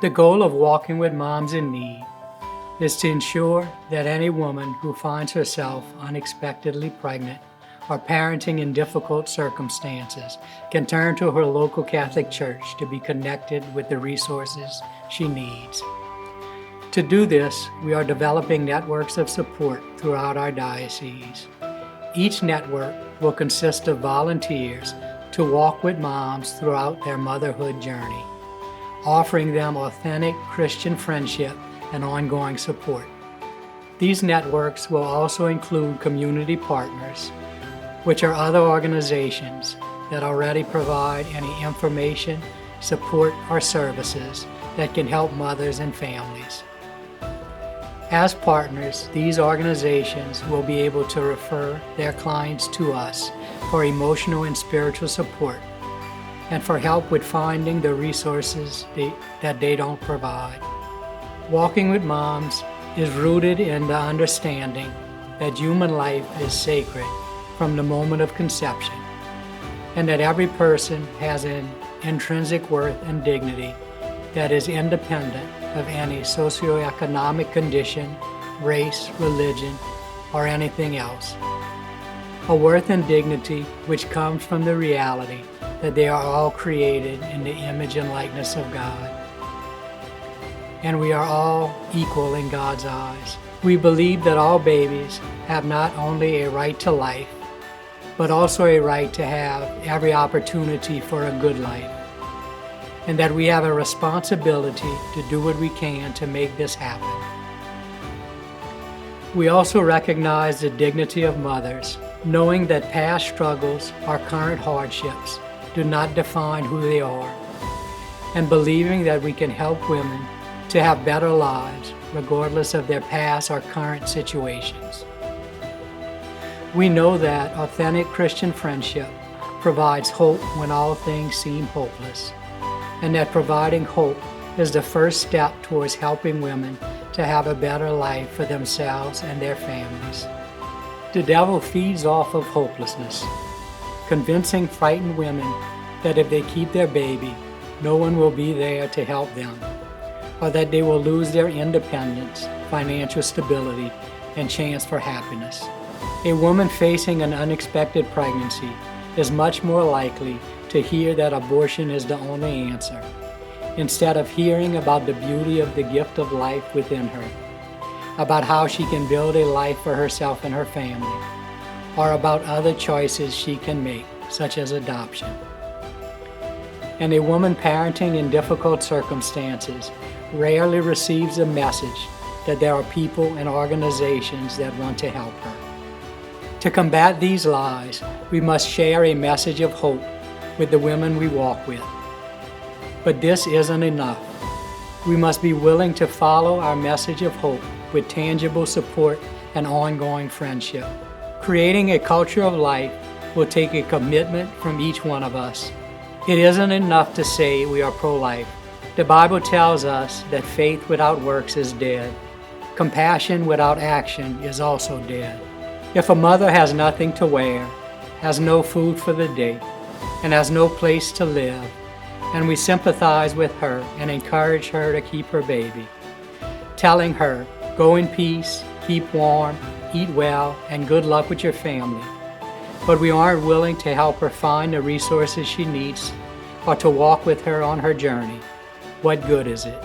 The goal of Walking with Moms in Need is to ensure that any woman who finds herself unexpectedly pregnant or parenting in difficult circumstances can turn to her local Catholic church to be connected with the resources she needs. To do this, we are developing networks of support throughout our diocese. Each network will consist of volunteers to walk with moms throughout their motherhood journey, offering them authentic Christian friendship and ongoing support. These networks will also include community partners, which are other organizations that already provide any information, support, or services that can help mothers and families. As partners, these organizations will be able to refer their clients to us for emotional and spiritual support and for help with finding the resources that they don't provide. Walking with Moms is rooted in the understanding that human life is sacred from the moment of conception, and that every person has an intrinsic worth and dignity that is independent of any socioeconomic condition, race, religion, or anything else. A worth and dignity which comes from the reality that they are all created in the image and likeness of God, and we are all equal in God's eyes. We believe that all babies have not only a right to life, but also a right to have every opportunity for a good life, and that we have a responsibility to do what we can to make this happen. We also recognize the dignity of mothers, knowing that past struggles or current hardships do not define who they are, and believing that we can help women to have better lives regardless of their past or current situations. We know that authentic Christian friendship provides hope when all things seem hopeless, and that providing hope is the first step towards helping women to have a better life for themselves and their families. The devil feeds off of hopelessness, convincing frightened women that if they keep their baby, no one will be there to help them, or that they will lose their independence, financial stability, and chance for happiness. A woman facing an unexpected pregnancy is much more likely to hear that abortion is the only answer, instead of hearing about the beauty of the gift of life within her, about how she can build a life for herself and her family, or about other choices she can make, such as adoption. And a woman parenting in difficult circumstances rarely receives a message that there are people and organizations that want to help her. To combat these lies, we must share a message of hope with the women we walk with. But this isn't enough. We must be willing to follow our message of hope with tangible support and ongoing friendship. Creating a culture of life will take a commitment from each one of us. It isn't enough to say we are pro-life. The Bible tells us that faith without works is dead. Compassion without action is also dead. If a mother has nothing to wear, has no food for the day, and has no place to live, and we sympathize with her and encourage her to keep her baby, telling her, go in peace, keep warm, eat well, and good luck with your family, but we aren't willing to help her find the resources she needs or to walk with her on her journey, what good is it?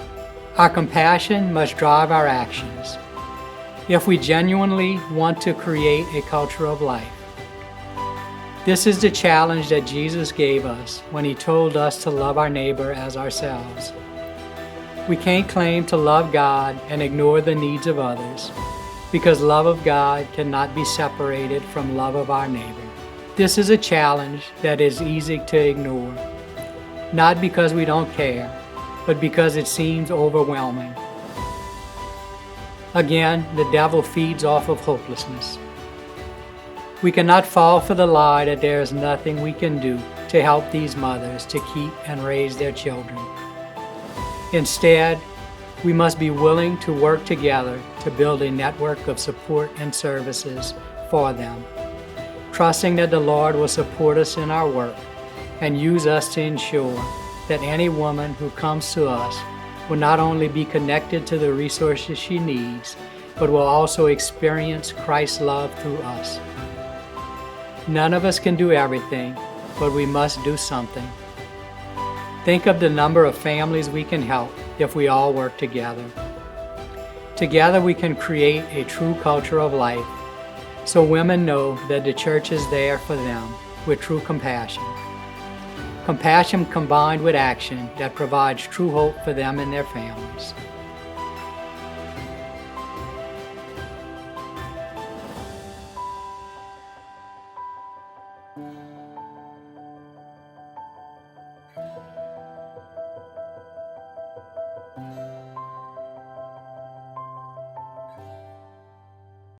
Our compassion must drive our actions if we genuinely want to create a culture of life. This is the challenge that Jesus gave us when He told us to love our neighbor as ourselves. We can't claim to love God and ignore the needs of others, because love of God cannot be separated from love of our neighbor. This is a challenge that is easy to ignore, not because we don't care, but because it seems overwhelming. Again, the devil feeds off of hopelessness. We cannot fall for the lie that there is nothing we can do to help these mothers to keep and raise their children. Instead, we must be willing to work together to build a network of support and services for them, trusting that the Lord will support us in our work and use us to ensure that any woman who comes to us will not only be connected to the resources she needs, but will also experience Christ's love through us. None of us can do everything, but we must do something. Think of the number of families we can help if we all work together. Together we can create a true culture of life, so women know that the church is there for them with true compassion. Compassion combined with action that provides true hope for them and their families.